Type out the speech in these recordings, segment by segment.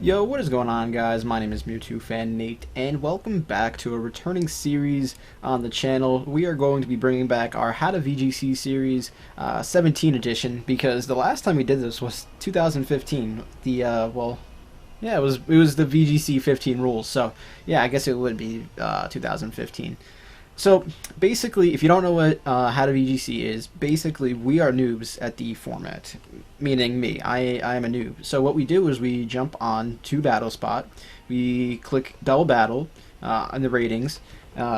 Yo, what is going on, guys? My name is Mewtwo Fan Nate, and welcome back to a returning series on the channel. We are going to be bringing back our How to VGC series 17 edition, because the last time we did this was 2015. Yeah, it was the VGC 15 rules, so yeah, I guess it would be 2015. So basically, if you don't know what How to VGC is, basically we are noobs at the format, meaning me. I am a noob. So what we do is we jump on to Battlespot, we click double battle on the ratings,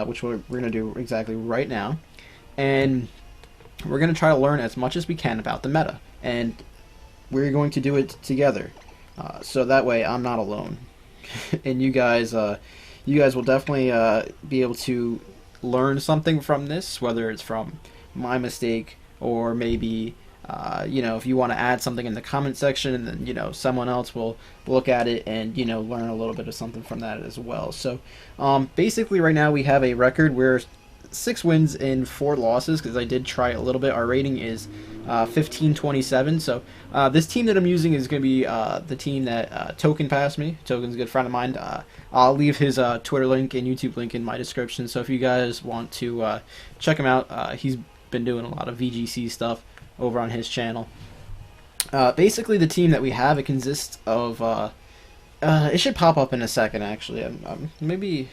which we're going to do exactly right now, and we're going to try to learn as much as we can about the meta, and we're going to do it together, so that way I'm not alone, and you guys will definitely be able to learn something from this, whether it's from my mistake or maybe if you want to add something in the comment section, and then someone else will look at it and learn a little bit of something from that as well. So basically right now we have a record where 6 wins and 4 losses, because I did try a little bit. Our rating is 1527. So this team that I'm using is going to be the team that Token passed me. Token's a good friend of mine. I'll leave his Twitter link and YouTube link in my description, so if you guys want to check him out, he's been doing a lot of VGC stuff over on his channel. Basically the team that we have, it consists of it should pop up in a second actually. Maybe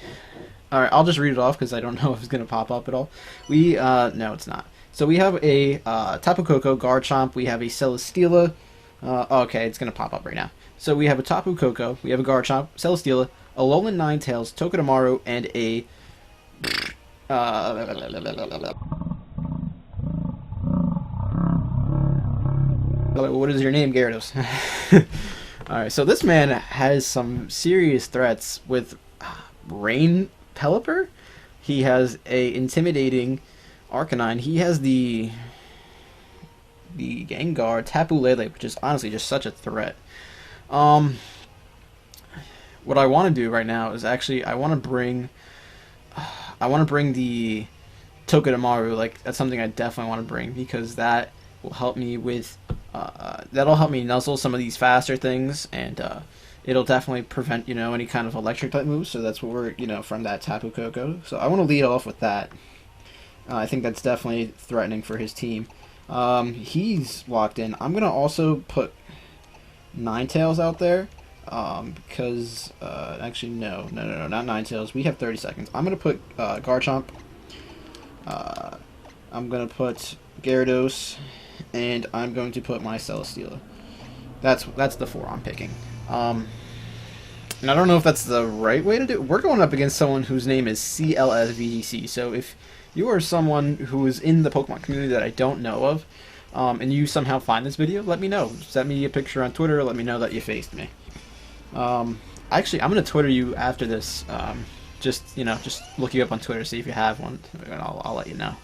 alright, I'll just read it off because I don't know if it's going to pop up at all. No, it's not. So we have a Tapu Koko, Garchomp, we have a Celesteela. Okay, it's going to pop up right now. So we have a Tapu Koko, we have a Garchomp, Celesteela, a Alolan Ninetales, Togedemaru, and a what is your name, Gyarados? Alright, so this man has some serious threats with Rain Pelipper. He has a intimidating Arcanine. He has the Gengar, Tapu Lele, which is honestly just such a threat. What I want to do right now is actually I want to bring the Togedemaru. Like, that's something I definitely want to bring, because that will help me with that'll help me nuzzle some of these faster things, and it'll definitely prevent any kind of electric type moves. So that's what we're from that Tapu Koko. So I want to lead off with that. I think that's definitely threatening for his team. He's locked in. I'm gonna also put Ninetales out there, because actually no, not Ninetales. We have 30 seconds. I'm gonna put Garchomp. I'm gonna put Gyarados, and I'm going to put my Celesteela. That's the 4 I'm picking. And I don't know if that's the right way to do it. We're going up against someone whose name is CLSVGC. So if you are someone who is in the Pokemon community that I don't know of, and you somehow find this video, let me know. Send me a picture on Twitter. Let me know that you faced me. Actually, I'm gonna Twitter you after this. Just look you up on Twitter, see if you have one, and I'll let you know.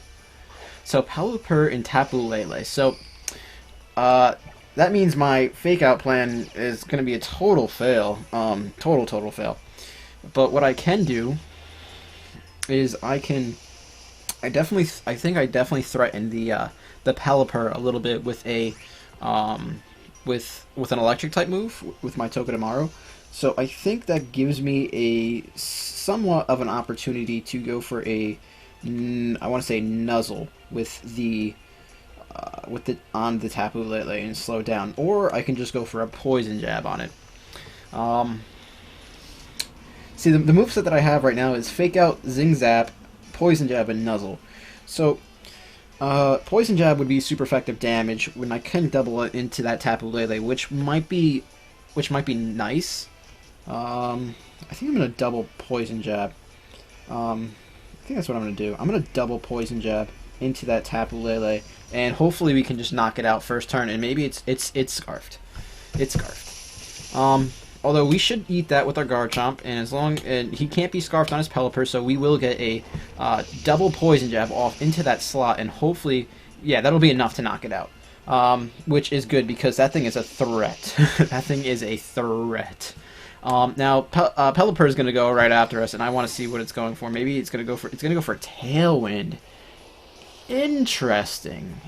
So Pelipper and Tapu Lele. So that means my fake out plan is gonna be a total fail. Total fail. But what I can do is I think I definitely threaten the Pelipper a little bit with a with an electric type move with my Togedemaru. So I think that gives me a somewhat of an opportunity to go for a I want to say nuzzle with the on the Tapu Lele and slow down, or I can just go for a poison jab on it. See, the moveset that I have right now is Fake Out, Zing Zap, Poison Jab, and Nuzzle. So Poison Jab would be super effective damage when I can double it into that Tapu Lele, which might be nice. I think I'm gonna double Poison Jab. I think that's what I'm gonna do. I'm gonna double Poison Jab into that Tapu Lele, and hopefully we can just knock it out first turn, and maybe it's scarfed. It's scarfed. Although we should eat that with our Garchomp, and he can't be scarfed on his Pelipper, so we will get a double Poison Jab off into that slot, and hopefully, yeah, that'll be enough to knock it out. Which is good, because that thing is a threat. That thing is a threat. Now Pelipper is going to go right after us, and I want to see what it's going for. Maybe it's going to go for Tailwind. Interesting.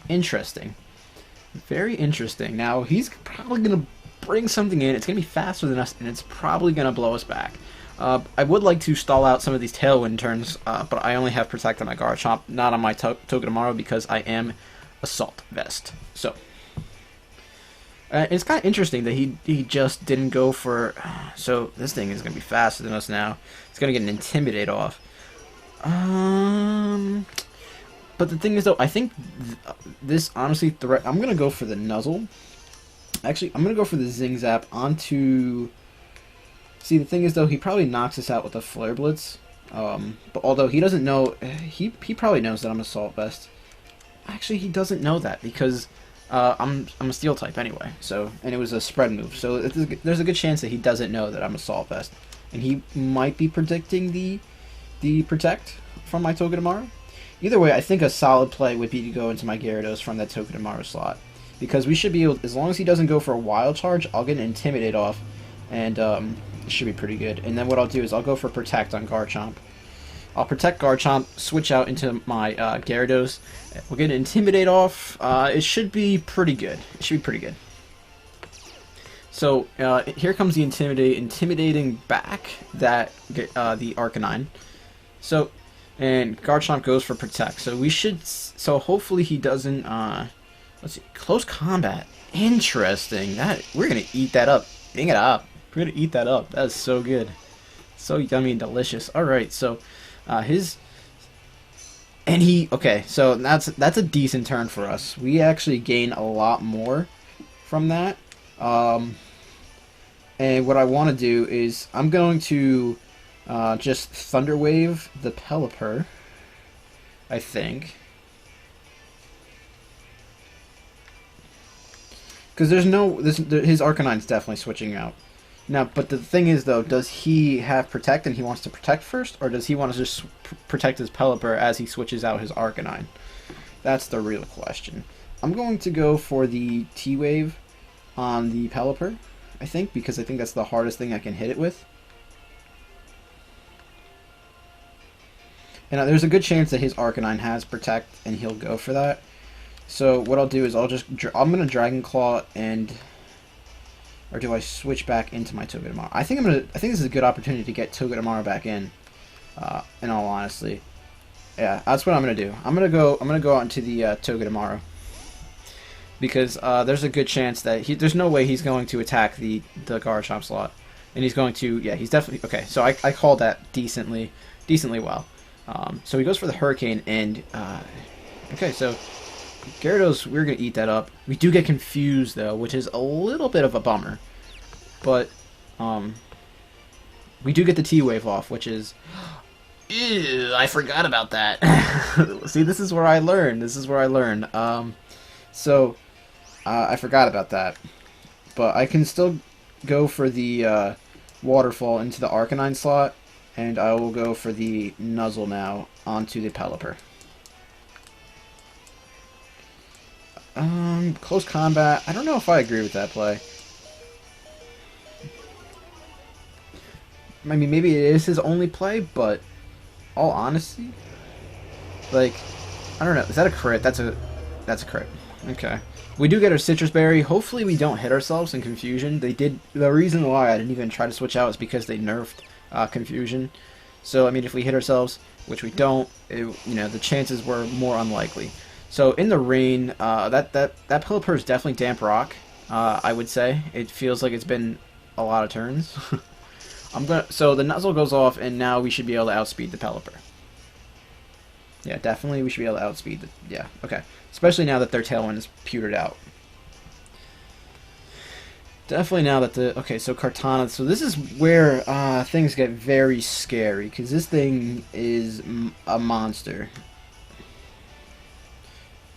Very interesting. Now he's probably going to bring something in. It's going to be faster than us, and it's probably going to blow us back. I would like to stall out some of these Tailwind turns, but I only have Protect on my Garchomp, not on my Togedemaru, because I am Assault Vest. So, it's kind of interesting that he just didn't go for... So, this thing is going to be faster than us now. It's going to get an Intimidate off. But the thing is, though, I think this honestly... I'm going to go for the Nuzzle. Actually, I'm going to go for the Zing Zap onto... See, the thing is, though, he probably knocks us out with a Flare Blitz. But although he doesn't know... He probably knows that I'm Assault Vest. Actually, he doesn't know that because I'm a Steel type anyway. So, and it was a spread move. So there's a good chance that he doesn't know that I'm Assault Vest. And he might be predicting the Protect from my Togedemaru. Either way, I think a solid play would be to go into my Gyarados from that Togedemaru slot. Because we should be able... As long as he doesn't go for a Wild Charge, I'll get an Intimidate off. And it should be pretty good. And then what I'll do is I'll go for Protect on Garchomp. I'll Protect Garchomp, switch out into my Gyarados. We'll get an Intimidate off. It should be pretty good. It should be pretty good. So here comes the intimidating back that the Arcanine. So and Garchomp goes for Protect. So we should. So hopefully he doesn't. Let's see. Close Combat. Interesting. That we're gonna eat that up. Bring it up. We're gonna eat that up. That's so good. So yummy and delicious. Alright, so okay, so that's a decent turn for us. We actually gain a lot more from that. And what I want to do is I'm going to just Thunder Wave the Pelipper, I think. Because his Arcanine's definitely switching out. Now, but the thing is, though, does he have Protect and he wants to Protect first? Or does he want to just protect his Pelipper as he switches out his Arcanine? That's the real question. I'm going to go for the T-Wave on the Pelipper, I think, because I think that's the hardest thing I can hit it with. And there's a good chance that his Arcanine has Protect and he'll go for that. So what I'll do is I'm going to Dragon Claw and... Or do I switch back into my Togedemaru? I think this is a good opportunity to get Togedemaru back in all honesty. Yeah, that's what I'm gonna do. I'm gonna go out into the Togedemaru. Because there's a good chance that there's no way he's going to attack the Garchomp slot. And he's going to, yeah, he's definitely, okay, so I called that decently well. So he goes for the Hurricane and, okay, so Gyarados, we're going to eat that up. We do get confused, though, which is a little bit of a bummer. But, we do get the T-Wave off, which is... Ew, I forgot about that. See, this is where I learn. So, I forgot about that. But I can still go for the Waterfall into the Arcanine slot, and I will go for the Nuzzle now onto the Pelipper. Close Combat. I don't know if I agree with that play. I mean, maybe it is his only play, but all honesty, like, I don't know. Is that a crit? That's a crit. Okay. We do get our Citrus Berry. Hopefully we don't hit ourselves in Confusion. The reason why I didn't even try to switch out is because they nerfed Confusion. So, I mean, if we hit ourselves, which we don't, the chances were more unlikely. So in the rain, that Pelipper is definitely Damp Rock. I would say it feels like it's been a lot of turns. So the Nuzzle goes off, and now we should be able to outspeed the Pelipper. Yeah, definitely we should be able to outspeed the. Yeah, okay. Especially now that their Tailwind is pewtered out. Definitely now that okay, so Kartana. So this is where things get very scary because this thing is a monster.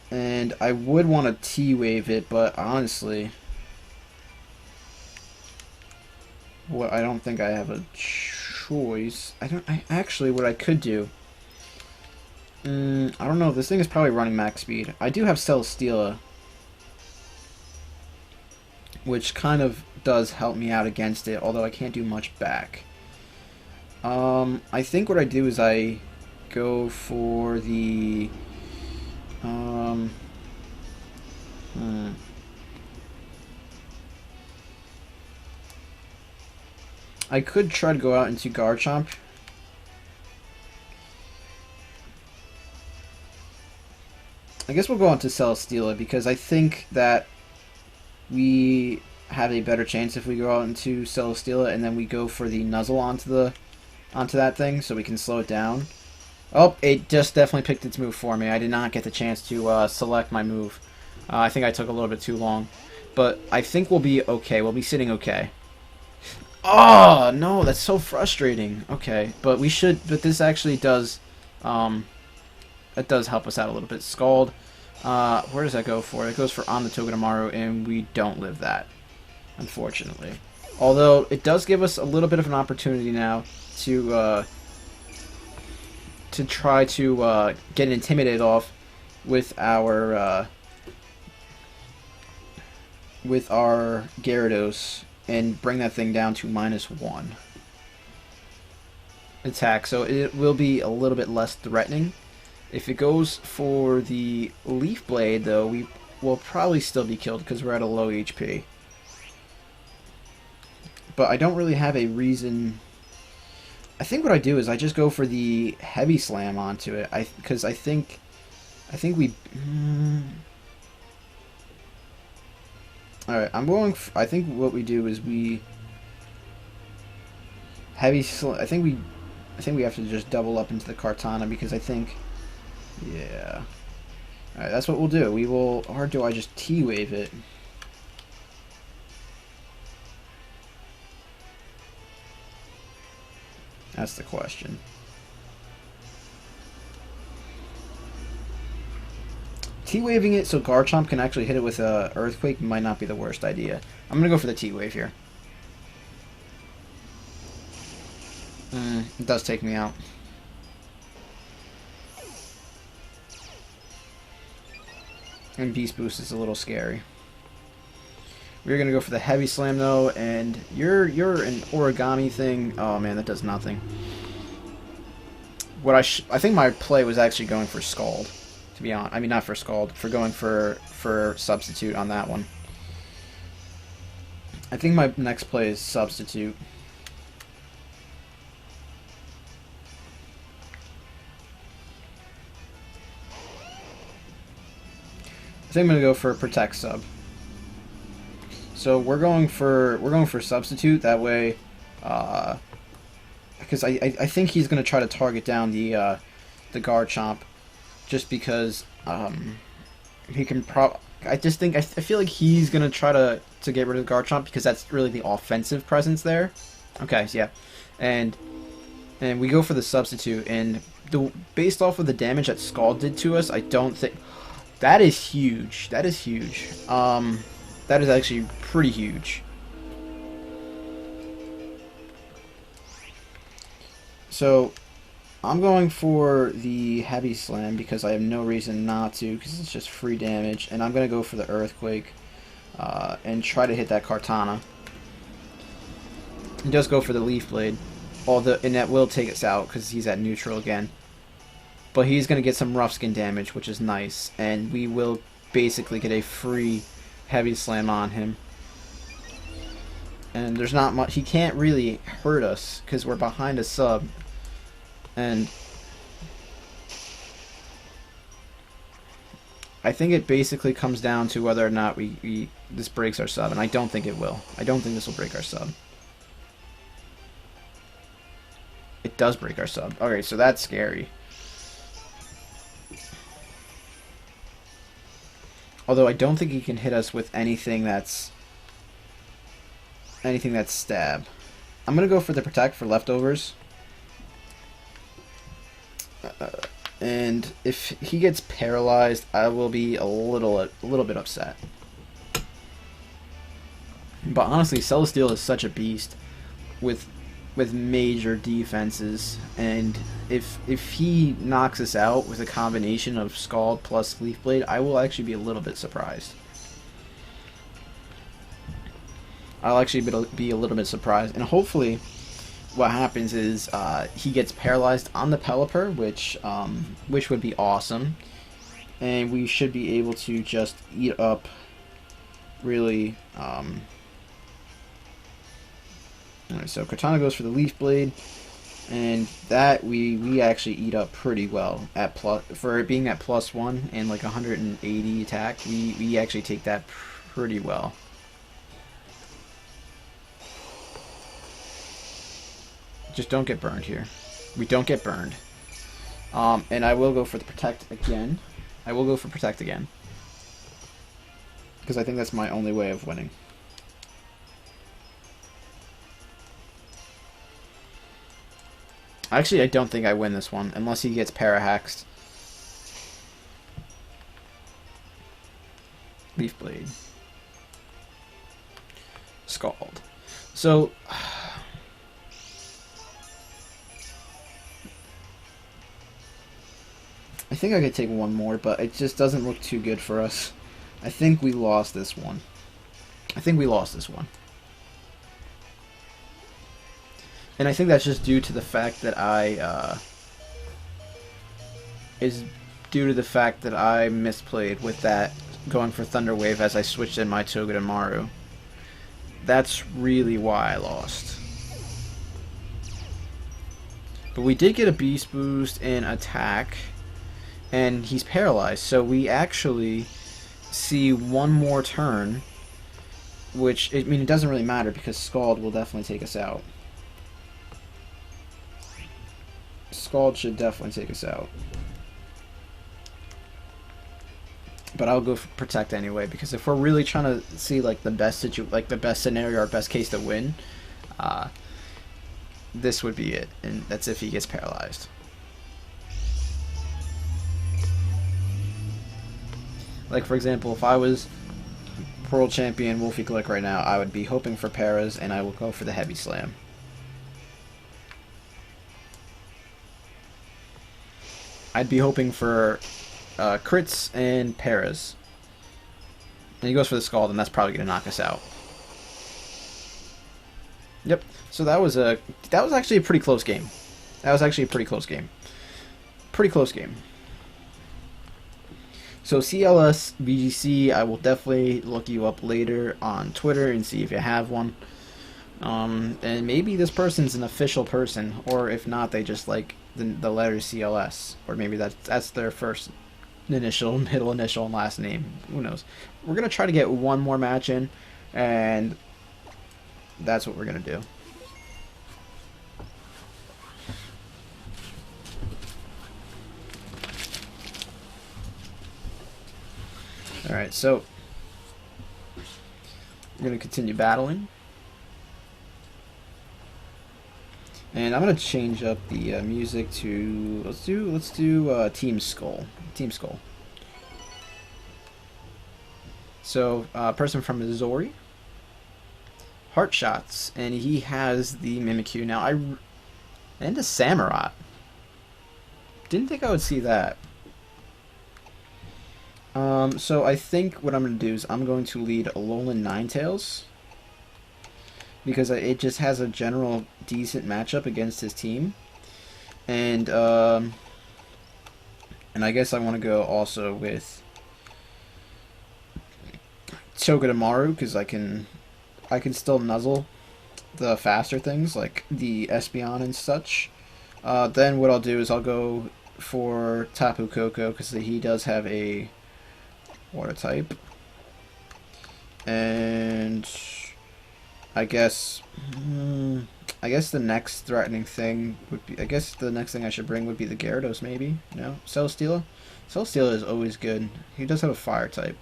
And I would want to T-Wave it, but honestly, well, I don't think I have a choice. Actually, what I could do, I don't know. This thing is probably running max speed. I do have Celesteela, which kind of does help me out against it, although I can't do much back. I think what I do is I go for the I could try to go out into Garchomp. I guess we'll go on to Celesteela because I think that we have a better chance if we go out into Celesteela and then we go for the Nuzzle onto that thing so we can slow it down. Oh, it just definitely picked its move for me. I did not get the chance to select my move. I think I took a little bit too long. But I think we'll be okay. We'll be sitting okay. Oh, no, that's so frustrating. Okay, but we should... But this actually does... It does help us out a little bit. Scald. Where does that go for? It goes for on the Togedemaru, and we don't live that, unfortunately. Although, it does give us a little bit of an opportunity now to try to get Intimidated off with our Gyarados and bring that thing down to -1 attack. So it will be a little bit less threatening. If it goes for the Leaf Blade, though, we will probably still be killed because we're at a low HP. But I don't really have a reason. I think what I do is I just go for the Heavy Slam onto it. Because I think we. All right, I'm going. I think what we do is we Heavy Slam. I think we have to just double up into the Kartana because I think. Yeah. Alright, that's what we'll do. We will... Or do I just T-Wave it? That's the question. T-Waving it so Garchomp can actually hit it with a Earthquake might not be the worst idea. I'm going to go for the T-Wave here. It does take me out. And Beast Boost is a little scary. We're gonna go for the Heavy Slam though, and you're an Origami thing. Oh man, that does nothing. What I think my play was actually going for Scald, to be honest. I mean, not for Scald, for going for Substitute on that one. I think my next play is Substitute. I think I'm gonna go for Protect Sub. So we're going for Substitute that way, because I think he's gonna try to target down the Garchomp, just because he can I feel like he's gonna try to get rid of the Garchomp because that's really the offensive presence there. Okay, so yeah, and we go for the Substitute, and based off of the damage that Scald did to us, I don't think. That is huge. That is huge. That is actually pretty huge. So, I'm going for the Heavy Slam because I have no reason not to, because it's just free damage. And I'm going to go for the Earthquake and try to hit that Kartana. He does go for the Leaf Blade, and that will take us out because he's at neutral again. But he's going to get some rough skin damage, which is nice. And we will basically get a free Heavy Slam on him. And there's not much. He can't really hurt us because we're behind a sub. And I think it basically comes down to whether or not this breaks our sub. And I don't think it will. I don't think this will break our sub. It does break our sub. Okay, so that's scary. Although I don't think he can hit us with anything that's stab. I'm gonna go for the Protect for leftovers. And if he gets paralyzed, I will be a little bit upset. But honestly, Celesteela is such a beast with major defenses, and if he knocks us out with a combination of Scald plus Leaf Blade, I will actually be a little bit surprised. I'll actually be a little bit surprised, and hopefully what happens is he gets paralyzed on the Pelipper, which would be awesome, and we should be able to just eat up really Alright, so Kartana goes for the Leaf Blade, and that we actually eat up pretty well at plus for it being at +1 and like 180 attack. We actually take that pretty well. Just don't get burned here. We don't get burned. And I will go for the Protect again. I will go for Protect again. Because I think that's my only way of winning. Actually, I don't think I win this one, unless he gets Parahaxed. Leaf Blade. Scald. So... I think I could take one more, but it just doesn't look too good for us. I think we lost this one. And I think that's just due to the fact that I misplayed with that going for Thunder Wave as I switched in my Togedemaru. That's really why I lost. But we did get a Beast Boost in attack, and he's paralyzed, so we actually see one more turn, which, I mean, it doesn't really matter because Scald will definitely take us out. Scald should definitely take us out. But I'll go for Protect anyway, because if we're really trying to see like the best scenario or best case to win, this would be it, and that's if he gets paralyzed. Like, for example, if I was World Champion Wolfe Glick right now, I would be hoping for Paras, and I will go for the Heavy Slam. I'd be hoping for crits and Paras. And he goes for the Scald, and that's probably going to knock us out. Yep. So that was actually a pretty close game. Pretty close game. So CLS VGC, I will definitely look you up later on Twitter and see if you have one. And maybe this person's an official person, or if not, they just like the letter CLS, or maybe that's their first initial, middle initial, and last name. Who knows? We're gonna try to get one more match in, and that's what we're gonna do. Alright, so we're going to continue battling. And I'm going to change up the music to, let's do Team Skull. Team Skull. So, person from Missouri. Heart Shots, and he has the Mimikyu. Now, and a Samurott. Didn't think I would see that. So I think what I'm going to do is I'm going to lead Alolan Ninetales, because it just has a general decent matchup against his team, and I guess I want to go also with Togedemaru, because I can still nuzzle the faster things like the Espeon and such. Then what I'll do is I'll go for Tapu Koko, because he does have a Water type, and I guess the next threatening thing would be, I guess the next thing I should bring would be the Gyarados, maybe. No, Celesteela. Celesteela is always good. He does have a Fire type,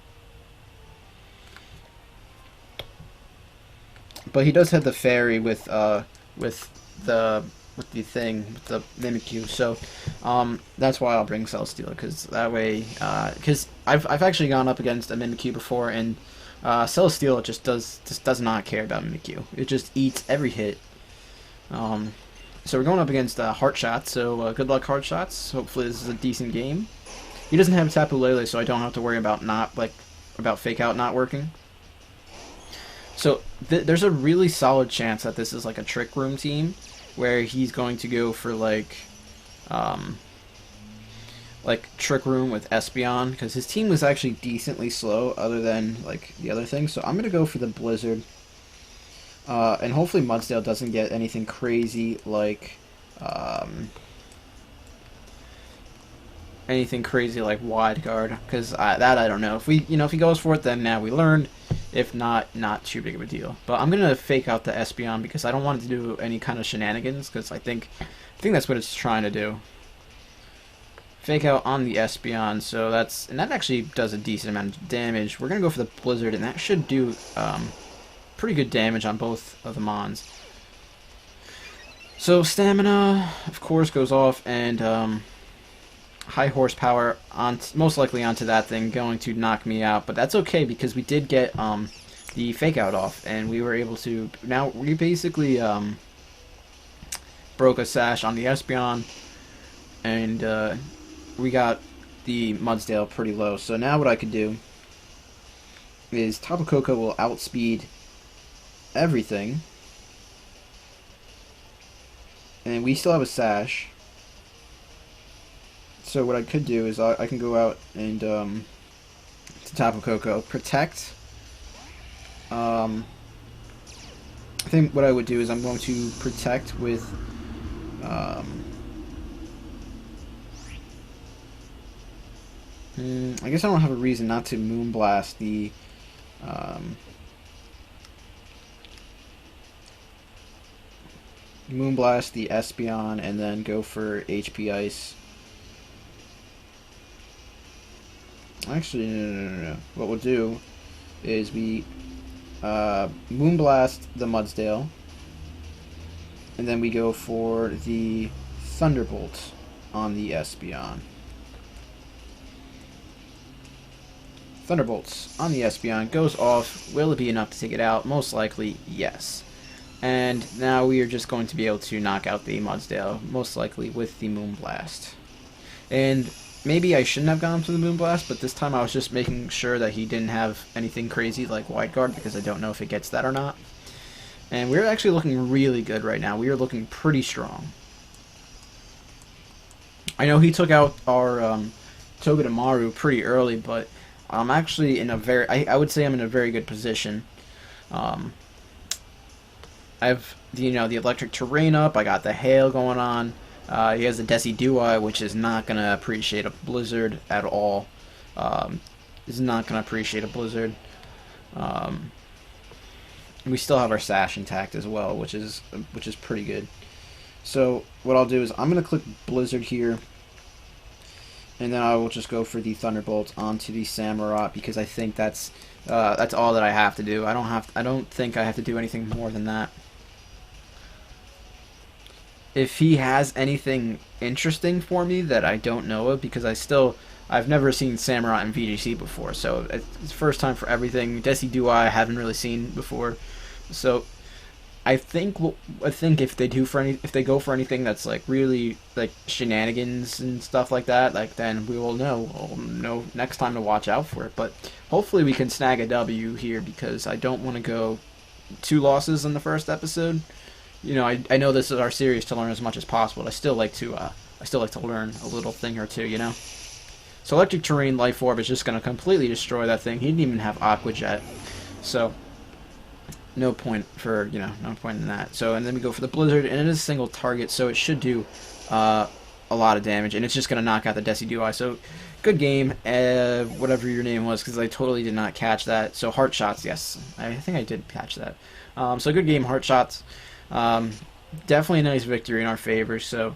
but he does have the Fairy with the Mimikyu, so that's why I'll bring Celesteela, because that way, because I've actually gone up against a Mimikyu before, and Celesteela just does not care about Mimikyu. It just eats every hit. So we're going up against Heart Shots, so good luck, Heart Shots. Hopefully this is a decent game. He doesn't have Tapu Lele, so I don't have to worry about about Fake Out not working. So there's a really solid chance that this is like a Trick Room team, where he's going to go for like Trick Room with Espeon, because his team was actually decently slow other than like the other things. So I'm gonna go for the Blizzard. And hopefully Mudsdale doesn't get anything crazy like um, wide guard, because that I don't know. If if he goes for it, then now we learned. If not, not too big of a deal. But I'm gonna fake out the Espeon because I don't want it to do any kind of shenanigans, because I think that's what it's trying to do. Fake out on the Espeon, so that actually does a decent amount of damage. We're gonna go for the Blizzard, and that should do pretty good damage on both of the Mons. So stamina, of course, goes off, and high horsepower most likely onto that thing, going to knock me out. But that's okay because we did get the fake out off, and we were able to. Now we basically broke a sash on the Espeon, and we got the Mudsdale pretty low. So now what I could do is Tapu Koko will outspeed everything, and we still have a sash. So what I could do is I can go out and to Tapu Koko protect. I think what I would do is I'm going to protect with I guess I don't have a reason not to Moonblast the Espeon and then go for HP Ice. Actually, no. What we'll do is we Moonblast the Mudsdale, and then we go for the Thunderbolt on the Espeon. Thunderbolts on the Espeon goes off. Will it be enough to take it out? Most likely, yes. And now we are just going to be able to knock out the Mudsdale, most likely with the Moonblast. And maybe I shouldn't have gone for the Moonblast, but this time I was just making sure that he didn't have anything crazy like Wide Guard, because I don't know if it gets that or not. And we're actually looking really good right now. We are looking pretty strong. I know he took out our Togedemaru pretty early, but I'm actually in a very... I would say I'm in a very good position. I've the electric terrain up. I got the hail going on. He has the Decidueye, which is not going to appreciate a blizzard at all. Is not going to appreciate a blizzard. We still have our sash intact as well, which is pretty good. So what I'll do is I'm going to click Blizzard here, and then I will just go for the Thunderbolt onto the Samurott, because I think that's all that I have to do. I don't think I have to do anything more than that. If he has anything interesting for me that I don't know of, because I've never seen Samurott in VGC before, so it's first time for everything. Decidueye I haven't really seen before, so I think if they go for anything that's like really like shenanigans and stuff like that, like then we will know. We'll know next time to watch out for it. But hopefully we can snag a W here, because I don't want to go 2 losses in the first episode. I know this is our series to learn as much as possible. I still like to learn a little thing or two, So Electric Terrain Life Orb is just going to completely destroy that thing. He didn't even have Aqua Jet, so no point in that. So, and then we go for the Blizzard, and it is a single target, so it should do a lot of damage, and it's just going to knock out the Decidueye. So good game, whatever your name was, because I totally did not catch that. So Heart Shots, yes, I think I did catch that. So good game, Heart Shots. Definitely a nice victory in our favor. So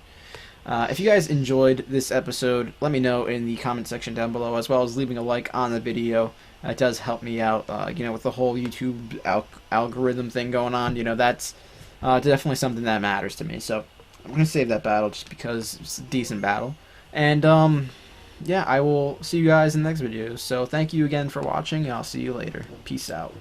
if you guys enjoyed this episode, let me know in the comment section down below, as well as leaving a like on the video. It does help me out, with the whole YouTube algorithm thing going on. That's definitely something that matters to me. So I'm going to save that battle just because it's a decent battle. And yeah, I will see you guys in the next video. So thank you again for watching, and I'll see you later. Peace out.